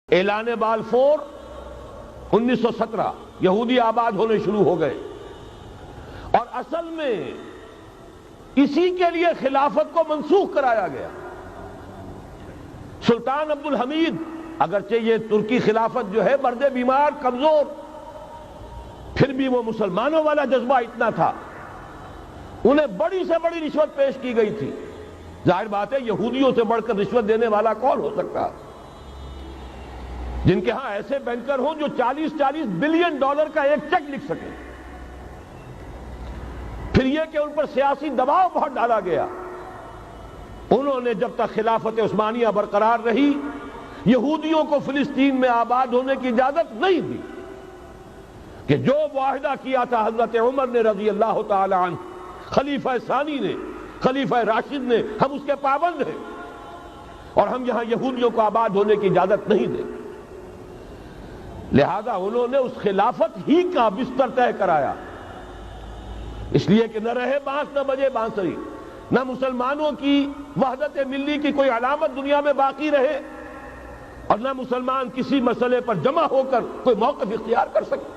اعلان بالفور 1917 یہودی آباد ہونے شروع ہو گئے، اور اصل میں اسی کے لیے خلافت کو منسوخ کرایا گیا۔ سلطان عبد الحمید، اگرچہ یہ ترکی خلافت جو ہے مرد بیمار کمزور، پھر بھی وہ مسلمانوں والا جذبہ اتنا تھا، انہیں بڑی سے بڑی رشوت پیش کی گئی تھی۔ ظاہر بات ہے یہودیوں سے بڑھ کر رشوت دینے والا کون ہو سکتا، جن کے ہاں ایسے بینکر ہوں جو 40 بلین ڈالر کا ایک چیک لکھ سکیں۔ پھر یہ کہ ان پر سیاسی دباؤ بہت ڈالا گیا، انہوں نے جب تک خلافت عثمانیہ برقرار رہی یہودیوں کو فلسطین میں آباد ہونے کی اجازت نہیں دی، کہ جو معاہدہ کیا تھا حضرت عمر نے رضی اللہ تعالی عنہ، خلیفہ ثانی نے، خلیفہ راشد نے، ہم اس کے پابند ہیں اور ہم یہاں یہودیوں کو آباد ہونے کی اجازت نہیں دیں۔ لہذا انہوں نے اس خلافت ہی کا بستر طے کرایا، اس لیے کہ نہ رہے بانس نہ بجے بانسری، نہ مسلمانوں کی وحدت ملی کی کوئی علامت دنیا میں باقی رہے، اور نہ مسلمان کسی مسئلے پر جمع ہو کر کوئی موقف اختیار کر سکے۔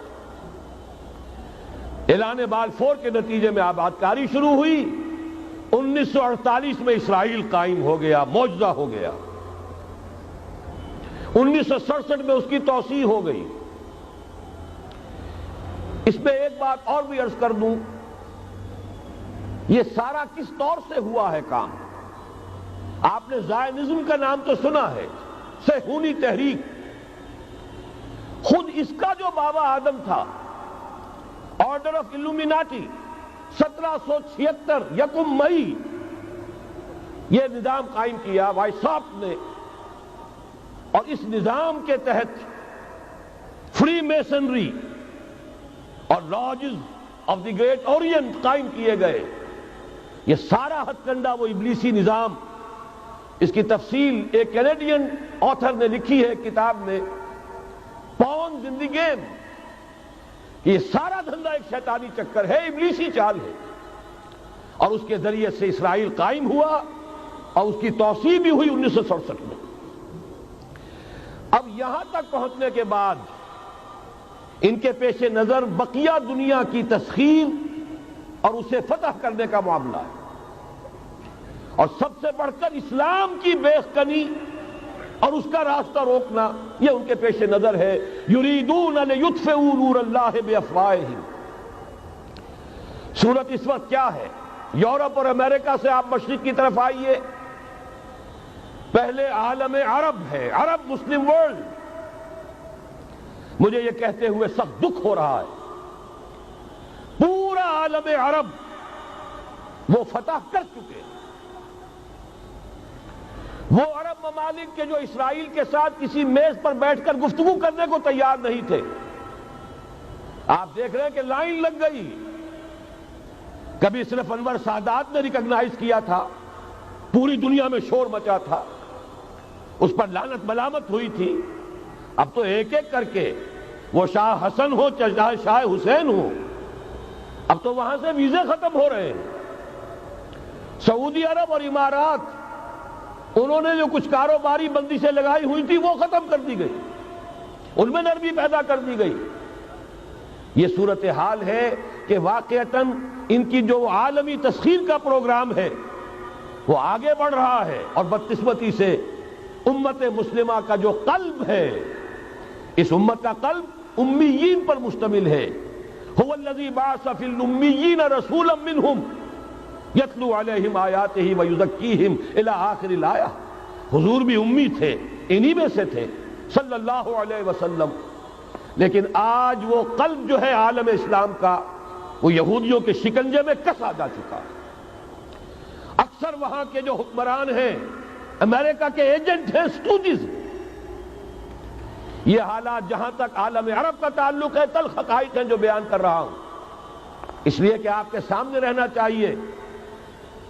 اعلان بالفور کے نتیجے میں آباد کاری شروع ہوئی۔ 1948 میں اسرائیل قائم ہو گیا، معجزہ ہو گیا۔ 1967 میں اس کی توسیع ہو گئی۔ اس میں ایک بات اور بھی عرض کر دوں، یہ سارا کس طور سے ہوا ہے کام؟ آپ نے زائنزم کا نام تو سنا ہے، صہیونی تحریک۔ خود اس کا جو بابا آدم تھا، آرڈر آف الومیناٹی، 1776 یکم مئی یہ نظام قائم کیا وائساپ نے، اور اس نظام کے تحت فری میسنری اور lodges of the great Orient قائم کیے گئے۔ یہ سارا ہتھ کنڈا وہ ابلیسی نظام، اس کی تفصیل ایک کینیڈین آتھر نے لکھی ہے کتاب میں، پاونز ان دی گیم۔ یہ سارا دھندا ایک شیطانی چکر ہے، ابلیسی چال ہے، اور اس کے ذریعے سے اسرائیل قائم ہوا اور اس کی توسیع بھی ہوئی 1967 میں۔ اب یہاں تک پہنچنے کے بعد ان کے پیش نظر بقیہ دنیا کی تسخیر اور اسے فتح کرنے کا معاملہ ہے، اور سب سے بڑھ کر اسلام کی بیخکنی اور اس کا راستہ روکنا، یہ ان کے پیش نظر ہے۔ یریدون لیطفئوا نور اللہ بافواہہم۔ صورت اس وقت کیا ہے؟ یورپ اور امریکہ سے آپ مشرق کی طرف آئیے، پہلے عالم عرب ہے، عرب مسلم ورلڈ۔ مجھے یہ کہتے ہوئے سخت دکھ ہو رہا ہے، پورا عالم عرب وہ فتح کر چکے ہیں۔ وہ عرب ممالک کے جو اسرائیل کے ساتھ کسی میز پر بیٹھ کر گفتگو کرنے کو تیار نہیں تھے، آپ دیکھ رہے ہیں کہ لائن لگ گئی۔ کبھی صرف انور سادات نے ریکگنائز کیا تھا، پوری دنیا میں شور مچا تھا، اس پر لعنت ملامت ہوئی تھی۔ اب تو ایک ایک کر کے، وہ شاہ حسن ہو چاہے شاہ حسین ہو، اب تو وہاں سے ویزے ختم ہو رہے ہیں۔ سعودی عرب اور امارات، انہوں نے جو کچھ کاروباری بندشیں لگائی ہوئی تھی وہ ختم کر دی گئی، ان میں نرمی پیدا کر دی گئی۔ یہ صورتحال ہے کہ واقعتاً ان کی جو عالمی تسخیر کا پروگرام ہے وہ آگے بڑھ رہا ہے، اور بدقسمتی سے امت مسلمہ کا جو قلب ہے، اس امت کا قلب امیین پر مشتمل ہے۔ هو الذی بعث فی الامیین رسولا منہم یتلو علیہم آیاتہ ویزکیہم الی آخر الآیہ۔ حضور بھی امی تھے، انہی میں سے تھے صلی اللہ علیہ وسلم، لیکن آج وہ قلب جو ہے عالم اسلام کا، وہ یہودیوں کے شکنجے میں کسا جا چکا ہے۔ اکثر وہاں کے جو حکمران ہیں امریکہ کے ایجنٹ ہیں، سٹوجز۔ یہ حالات جہاں تک عالم عرب کا تعلق ہے، تلخ حقائق ہیں جو بیان کر رہا ہوں، اس لیے کہ آپ کے سامنے رہنا چاہیے۔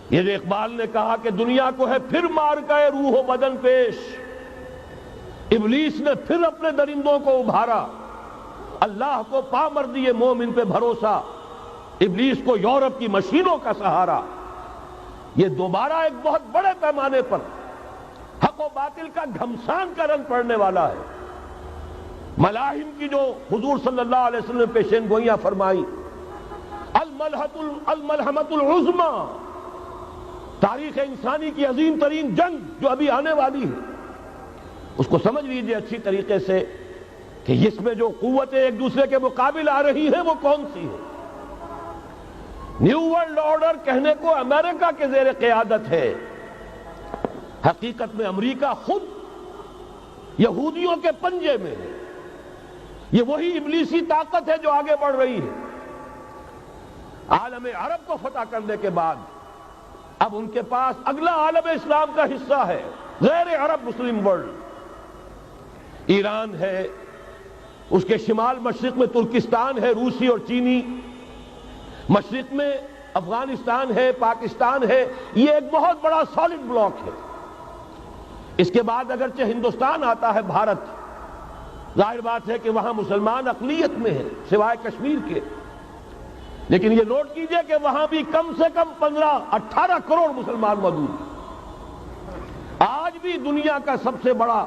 یہ جو اقبال نے کہا کہ دنیا کو ہے پھر مار گئے روح و بدن پیش، ابلیس نے پھر اپنے درندوں کو ابھارا، اللہ کو پا مردی مومن پہ بھروسہ، ابلیس کو یورپ کی مشینوں کا سہارا۔ یہ دوبارہ ایک بہت بڑے پیمانے پر حق و باطل کا گھمسان کا رنگ پڑنے والا ہے۔ ملاحم کی جو حضور صلی اللہ علیہ وسلم نے پیشین گوئیاں فرمائی، الملحمۃ العظمیٰ، تاریخ انسانی کی عظیم ترین جنگ جو ابھی آنے والی ہے، اس کو سمجھ لیجئے اچھی طریقے سے کہ اس میں جو قوتیں ایک دوسرے کے مقابل آ رہی ہیں وہ کون سی ہے۔ نیو ورلڈ آرڈر کہنے کو امریکہ کے زیر قیادت ہے، حقیقت میں امریکہ خود یہودیوں کے پنجے میں ہے۔ یہ وہی ابلیسی طاقت ہے جو آگے بڑھ رہی ہے۔ عالم عرب کو فتح کرنے کے بعد اب ان کے پاس اگلا عالم اسلام کا حصہ ہے، غیر عرب مسلم ورلڈ۔ ایران ہے، اس کے شمال مشرق میں ترکستان ہے، روسی اور چینی، مشرق میں افغانستان ہے، پاکستان ہے۔ یہ ایک بہت بڑا سالڈ بلاک ہے۔ اس کے بعد اگرچہ ہندوستان آتا ہے، بھارت، ظاہر بات ہے کہ وہاں مسلمان اقلیت میں ہیں سوائے کشمیر کے، لیکن یہ نوٹ کیجئے کہ وہاں بھی کم سے کم 15-18 کروڑ مسلمان موجود ہیں۔ آج بھی دنیا کا سب سے بڑا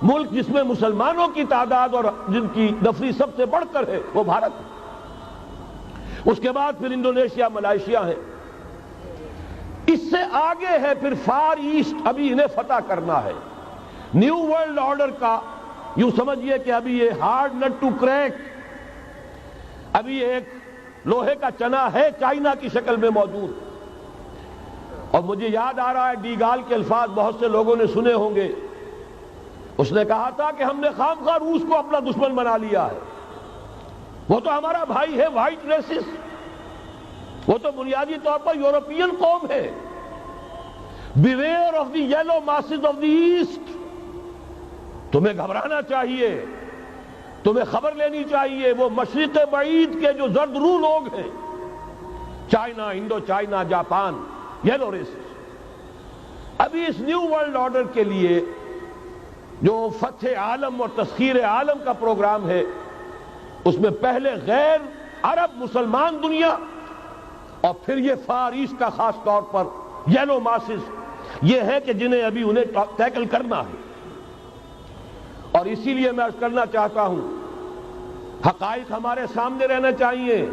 ملک جس میں مسلمانوں کی تعداد اور جن کی نفری سب سے بڑھ کر ہے وہ بھارت ہے۔ اس کے بعد پھر انڈونیشیا، ملائیشیا ہے، اس سے آگے ہے پھر فار ایسٹ، ابھی انہیں فتح کرنا ہے۔ نیو ورلڈ آرڈر کا یوں سمجھیے کہ ابھی یہ ہارڈ نٹ ٹو کریک، ابھی ایک لوہے کا چنا ہے، چائنا کی شکل میں موجود۔ اور مجھے یاد آ رہا ہے ڈی گال کے الفاظ بہت سے لوگوں نے سنے ہوں گے، اس نے کہا تھا کہ ہم نے خام خواہ روس کو اپنا دشمن بنا لیا ہے، وہ تو ہمارا بھائی ہے، وائٹ ریسس، وہ تو بنیادی طور پر یورپین قوم ہے۔ Beware of the yellow masses of the East, تمہیں گھبرانا چاہیے، تمہیں خبر لینی چاہیے۔ وہ مشرق بعید کے جو زرد رو لوگ ہیں، China, Indochina, Japan, yellow races, ابھی اس نیو ورلڈ آرڈر کے لیے جو فتح عالم اور تسخیر عالم کا پروگرام ہے، اس میں پہلے غیر عرب مسلمان دنیا اور پھر یہ فار ایسٹ کا خاص طور پر یلو ماسز، یہ ہے کہ جنہیں ابھی انہیں ٹیکل کرنا ہے۔ اور اسی لیے میں عرض کرنا چاہتا ہوں، حقائق ہمارے سامنے رہنا چاہیے۔